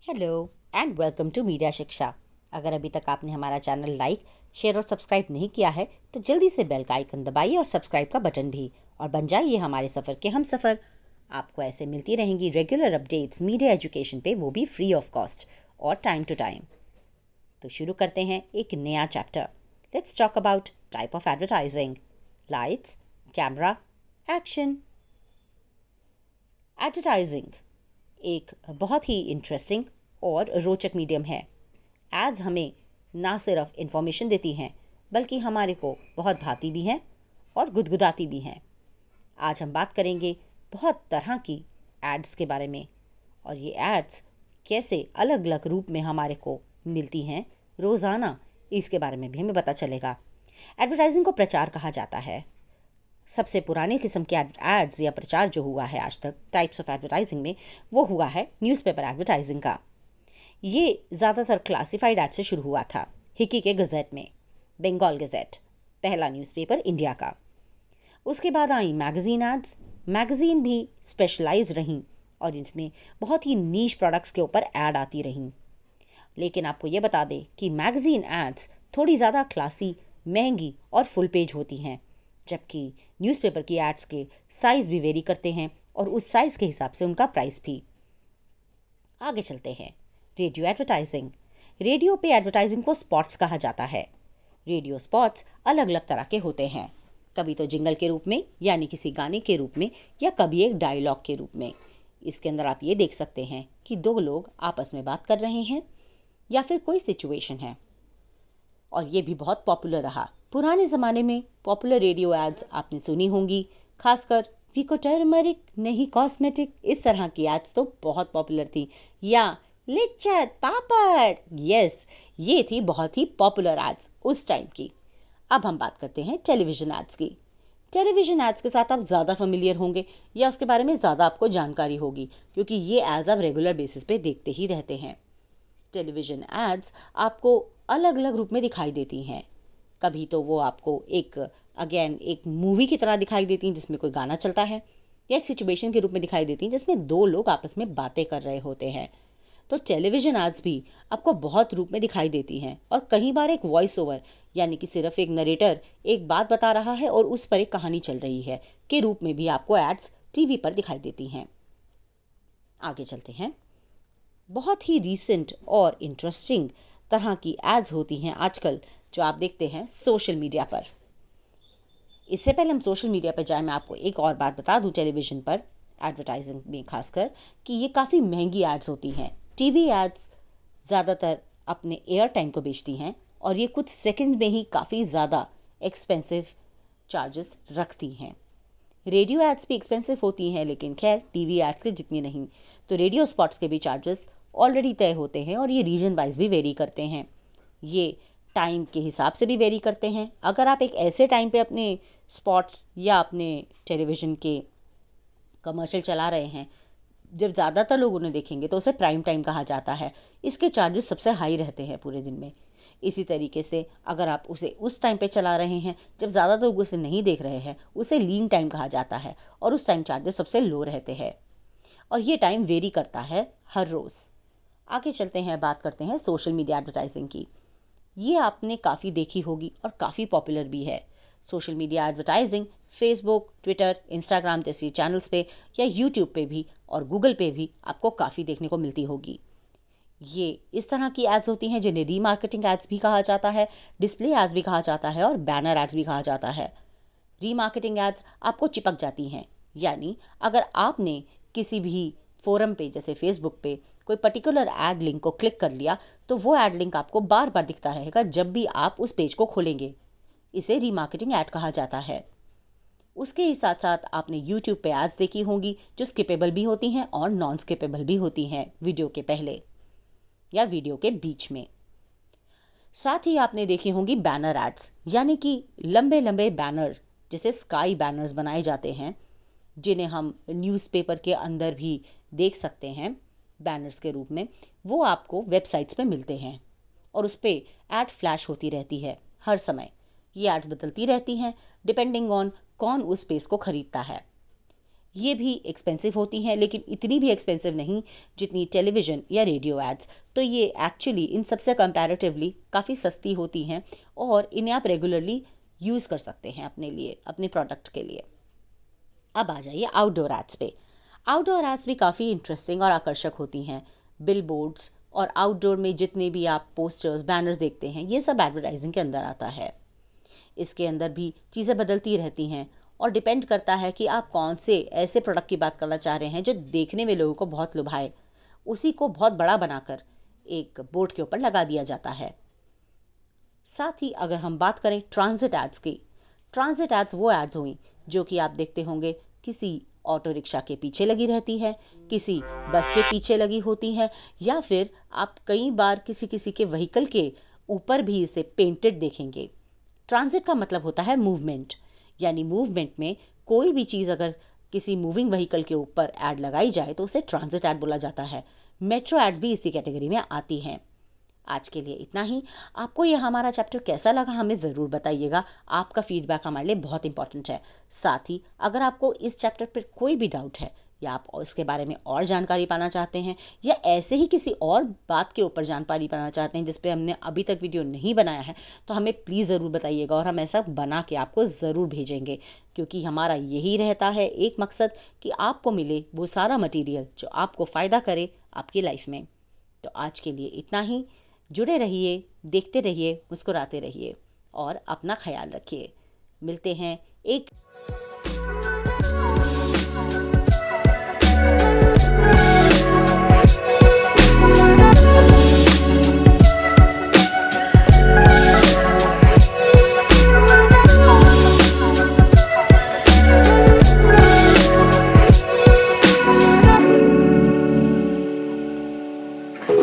Hello and welcome to Media Shiksha. अगर अभी तक आपने हमारा चैनल लाइक, शेयर और सब्सक्राइब नहीं किया है तो जल्दी से बेल का आइकन दबाइए और सब्सक्राइब का बटन भी, और बन जाइए हमारे सफ़र के हम सफ़र। आपको ऐसे मिलती रहेंगी रेगुलर अपडेट्स मीडिया एजुकेशन पे, वो भी फ्री ऑफ कॉस्ट और टाइम टू टाइम। तो शुरू करते हैं एक नया chapter. Let's talk about type of advertising. Lights, camera, action. Advertising एक बहुत ही इंटरेस्टिंग और रोचक मीडियम है। एड्स हमें ना सिर्फ इन्फॉर्मेशन देती हैं बल्कि हमारे को बहुत भाती भी हैं और गुदगुदाती भी हैं। आज हम बात करेंगे बहुत तरह की एड्स के बारे में, और ये एड्स कैसे अलग अलग रूप में हमारे को मिलती हैं रोज़ाना, इसके बारे में भी हमें पता चलेगा। एडवर्टाइजिंग को प्रचार कहा जाता है। सबसे पुराने किस्म के एड्स या प्रचार जो हुआ है आज तक टाइप्स ऑफ एडवर्टाइजिंग में, वो हुआ है न्यूज़पेपर एडवर्टाइजिंग का। ये ज़्यादातर क्लासिफाइड एड से शुरू हुआ था। हिकी के गज़ेट में, बंगाल गज़ेट पहला न्यूज़पेपर इंडिया का। उसके बाद आई मैगज़ीन एड्स। मैगज़ीन भी स्पेशलाइज रहीं और इसमें बहुत ही नीश प्रोडक्ट्स के ऊपर ऐड आती रहीं। लेकिन आपको ये बता दें कि मैगज़ीन एड्स थोड़ी ज़्यादा क्लासी, महंगी और फुल पेज होती हैं, जबकि न्यूज़पेपर की एड्स के साइज़ भी वेरी करते हैं और उस साइज़ के हिसाब से उनका प्राइस भी। आगे चलते हैं। Radio advertising. रेडियो पे एडवर्टाइजिंग को स्पॉट्स कहा जाता है। रेडियो स्पॉट्स अलग अलग तरह के होते हैं, कभी तो जिंगल के रूप में यानी किसी गाने के रूप में, या कभी एक डायलॉग के रूप में। इसके अंदर आप ये देख सकते हैं कि दो लोग आपस में बात कर रहे हैं या फिर कोई सिचुएशन है, और ये भी बहुत पॉपुलर रहा। पुराने ज़माने में पॉपुलर रेडियो एड्स आपने सुनी होंगी, खासकर विको टर्मरिक नहीं कॉस्मेटिक, इस तरह की एड्स तो बहुत पॉपुलर थी। या लिच्चत पापड़, यस, ये थी बहुत ही पॉपुलर एड्स उस टाइम की। अब हम बात करते हैं टेलीविज़न एड्स की। टेलीविज़न एड्स के साथ आप ज़्यादा फेमिलियर होंगे या उसके बारे में ज़्यादा आपको जानकारी होगी, क्योंकि ये एड्स आप रेगुलर बेसिस पे देखते ही रहते हैं। टेलीविज़न एड्स आपको अलग अलग रूप में दिखाई देती हैं। कभी तो वो आपको एक मूवी की तरह दिखाई देती हैं जिसमें कोई गाना चलता है, या एक सिचुएशन के रूप में दिखाई देती हैं जिसमें दो लोग आपस में बातें कर रहे होते हैं। तो टेलीविज़न एड्स भी आपको बहुत रूप में दिखाई देती हैं, और कई बार एक वॉइस ओवर यानी कि सिर्फ एक नरेटर एक बात बता रहा है और उस पर एक कहानी चल रही है के रूप में भी आपको एड्स टीवी पर दिखाई देती हैं। आगे चलते हैं। बहुत ही रीसेंट और इंटरेस्टिंग तरह की एड्स होती हैं आजकल, जो आप देखते हैं सोशल मीडिया पर। इससे पहले हम सोशल मीडिया पर जाएं, मैं आपको एक और बात बता दूं टेलीविज़न पर एडवर्टाइजिंग में खासकर, कि ये काफ़ी महंगी एड्स होती हैं। टीवी एड्स ज़्यादातर अपने एयर टाइम को बेचती हैं, और ये कुछ सेकंड में ही काफ़ी ज़्यादा एक्सपेंसिव चार्जेस रखती हैं। रेडियो एड्स भी एक्सपेंसिव होती हैं, लेकिन खैर टीवी एड्स के जितनी नहीं। तो रेडियो स्पॉट्स के भी चार्जेस ऑलरेडी तय होते हैं, और ये रीजन वाइज भी वेरी करते हैं। ये टाइम के हिसाब से भी वेरी करते हैं। अगर आप एक ऐसे टाइम पे अपने स्पॉट्स या अपने टेलीविज़न के कमर्शियल चला रहे हैं जब ज़्यादातर लोग उन्हें देखेंगे, तो उसे प्राइम टाइम कहा जाता है। इसके चार्जेस सबसे हाई रहते हैं पूरे दिन में। इसी तरीके से अगर आप उसे उस टाइम पे चला रहे हैं जब ज़्यादातर लोग उसे नहीं देख रहे हैं, उसे लीन टाइम कहा जाता है, और उस टाइम चार्जेस सबसे लो रहते हैं, और ये टाइम वेरी करता है हर रोज़। आगे चलते हैं, बात करते हैं सोशल मीडिया एडवर्टाइजिंग की। ये आपने काफ़ी देखी होगी और काफ़ी पॉपुलर भी है। Social media advertising Facebook, Twitter, Instagram जैसी चैनल्स पे, या यूट्यूब पे भी और गूगल पे भी आपको काफ़ी देखने को मिलती होगी। ये इस तरह की एड्स होती हैं जिन्हें रीमार्केटिंग एड्स भी कहा जाता है, डिस्प्ले एड्स भी कहा जाता है, और बैनर एड्स भी कहा जाता है। रीमार्केटिंग एड्स आपको चिपक जाती हैं, यानी अगर आपने किसी भी फोरम पे जैसे फेसबुक पे कोई पर्टिकुलर एड लिंक को क्लिक कर लिया, तो वो एड लिंक आपको बार बार दिखता रहेगा जब भी आप उस पेज को खोलेंगे। इसे रीमार्केटिंग ऐड कहा जाता है। उसके ही साथ साथ आपने यूट्यूब पे एड्स देखी होंगी जो स्किपेबल भी होती हैं और नॉन स्किपेबल भी होती हैं, वीडियो के पहले या वीडियो के बीच में। साथ ही आपने देखी होंगी बैनर एड्स, यानी कि लंबे लंबे बैनर, जैसे स्काई बैनर्स बनाए जाते हैं, जिन्हें हम न्यूज़पेपर के अंदर भी देख सकते हैं बैनर्स के रूप में। वो आपको वेबसाइट्स पे मिलते हैं, और उस पर ऐड फ्लैश होती रहती है हर समय। ये एड्स बदलती रहती हैं डिपेंडिंग ऑन कौन उस स्पेस को खरीदता है। ये भी एक्सपेंसिव होती हैं, लेकिन इतनी भी एक्सपेंसिव नहीं जितनी टेलीविज़न या रेडियो एड्स। तो ये एक्चुअली इन सबसे कंपैरेटिवली काफ़ी सस्ती होती हैं और इन्हें आप रेगुलरली यूज़ कर सकते हैं अपने लिए, अपने प्रोडक्ट के लिए। अब आ जाइए आउटडोर एड्स पे। आउटडोर एड्स भी काफ़ी इंटरेस्टिंग और आकर्षक होती हैं। बिल बोर्ड्स और आउटडोर में जितने भी आप पोस्टर्स, बैनर्स देखते हैं, ये सब एडवर्टाइजिंग के अंदर आता है। इसके अंदर भी चीज़ें बदलती रहती हैं और डिपेंड करता है कि आप कौन से ऐसे प्रोडक्ट की बात करना चाह रहे हैं जो देखने में लोगों को बहुत लुभाए। उसी को बहुत बड़ा बनाकर एक बोर्ड के ऊपर लगा दिया जाता है। साथ ही अगर हम बात करें ट्रांजिट एड्स की, ट्रांजिट एड्स वो एड्स हुई जो कि आप देखते होंगे किसी ऑटो रिक्शा के पीछे लगी रहती है, किसी बस के पीछे लगी होती है, या फिर आप कई बार किसी किसी के व्हीकल के ऊपर भी इसे पेंटेड देखेंगे। ट्रांजिट का मतलब होता है मूवमेंट, यानी मूवमेंट में कोई भी चीज़ अगर किसी मूविंग व्हीकल के ऊपर ऐड लगाई जाए तो उसे ट्रांजिट ऐड बोला जाता है। मेट्रो एड्स भी इसी कैटेगरी में आती हैं। आज के लिए इतना ही। आपको यह हमारा चैप्टर कैसा लगा हमें ज़रूर बताइएगा। आपका फीडबैक हमारे लिए बहुत इंपॉर्टेंट है। साथ ही अगर आपको इस चैप्टर पर कोई भी डाउट है या आप इसके बारे में और जानकारी पाना चाहते हैं या ऐसे ही किसी और बात के ऊपर जानकारी पाना चाहते हैं जिस पे हमने अभी तक वीडियो नहीं बनाया है, तो हमें प्लीज़ ज़रूर बताइएगा और हम ऐसा बना के आपको ज़रूर भेजेंगे, क्योंकि हमारा यही रहता है एक मकसद कि आपको मिले वो सारा मटेरियल जो आपको फ़ायदा करे आपकी लाइफ में। तो आज के लिए इतना ही। जुड़े रहिए, देखते रहिए, मुस्कुराते रहिए और अपना ख्याल रखिए। मिलते हैं